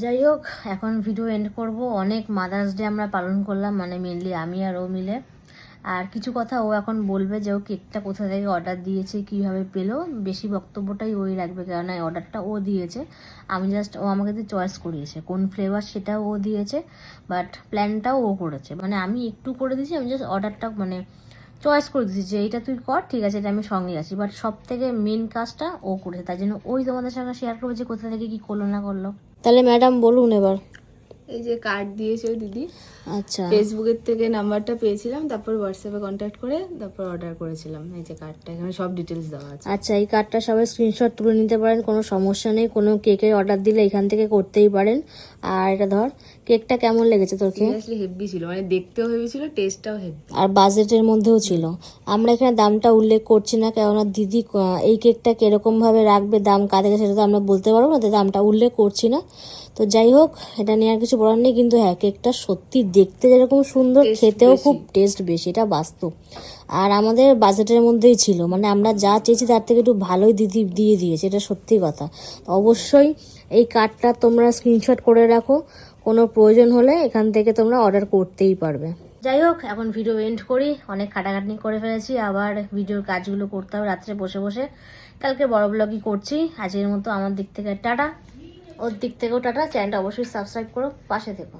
যাই হোক, এখন ভিডিও এন্ড করব। অনেক মাদার্স ডে আমরা পালন করলাম, মানে মেনলি আমি আর ও মিলে। আর কিছু কথা ও এখন বলবে যে ও কেকটা কোথা থেকে অর্ডার দিয়েছে, কীভাবে পেলো। বেশি বক্তব্যটাই ওই রাখবে, কেননা অর্ডারটা ও দিয়েছে। আমি জাস্ট, ও আমাকে চয়েস করিয়েছে কোন ফ্লেভার সেটাও ও দিয়েছে, বাট প্ল্যানটাও ও করেছে। মানে আমি একটু করে দিয়েছি, আমি জাস্ট অর্ডারটা মানে চয়েস করে দিয়েছি যে এইটা তুই কর, ঠিক আছে, এটা আমি সঙ্গে আছি। বাট সব থেকে মেন কাজটা ও করেছে, তাই জন্য ওই তোমাদের সঙ্গে শেয়ার করবো যে কোথা থেকে কী করলো না করলো। তাহলে ম্যাডাম বলুন এবার। এই যে কার্ড দিয়েছে ওই দিদি, আচ্ছা, ফেসবুকের থেকে নাম্বারটা পেয়েছিলাম, তারপর হোয়াটসঅ্যাপে কন্ট্যাক্ট করে তারপর অর্ডার করেছিলাম। এই যে কার্ডটা, এখানে সব ডিটেলস দেওয়া আছে। আচ্ছা, এই কার্ডটা সবাই স্ক্রিনশট তুলে নিতে পারেন, কোনো সমস্যা নেই। কোনো কেকের অর্ডার দিলে এখান থেকে করতেই পারেন। আর এটা ধর, কেকটা কেমন লেগেছে তোর? সিরিয়াসলি হেভি ছিল, মানে দেখতেও হেভি ছিল, টেস্টটাও হেভি, আর বাজেটের মধ্যেও ছিল। আমরা এখানে দামটা উল্লেখ করছি না, কেননা দিদি এই কেকটা কিরকম ভাবে রাখবে দাম কাদের কাছে, সেটা তো আমরা বলতে পারবো না, তাই দামটা উল্লেখ করছি না। তো যাই হোক, এটা নিয়ে আর কিছু বলার নেই। কিন্তু হ্যাঁ, কেকটা সত্যি দেখতে যেরকম সুন্দর, খেতেও খুব টেস্ট বেশি, এটা বাস্তব। আর আমাদের বাজেটের মধ্যেই ছিল, মানে আমরা যা চেয়েছি তার থেকে একটু ভালোই দিদি দিয়ে দিয়েছে, এটা সত্যি কথা। অবশ্যই এই কার্ডটা তোমরা স্ক্রিনশট করে রাখো, কোনো প্রয়োজন হলে এখান থেকে তোমরা অর্ডার করতেই পারবে। যাই হোক, এখন ভিডিও এন্ড করি। অনেক খাটাখাটনি করে ফেলেছি, আবার ভিডিওর কাজগুলো করতে হবে রাত্রে বসে বসে। কালকে বড় ব্লগই করছি। আজকের মতো আমার দিক থেকে টাটা, ওর দিক থেকেও টাটা। চ্যানেলটা অবশ্যই সাবস্ক্রাইব করো, পাশে থেকো।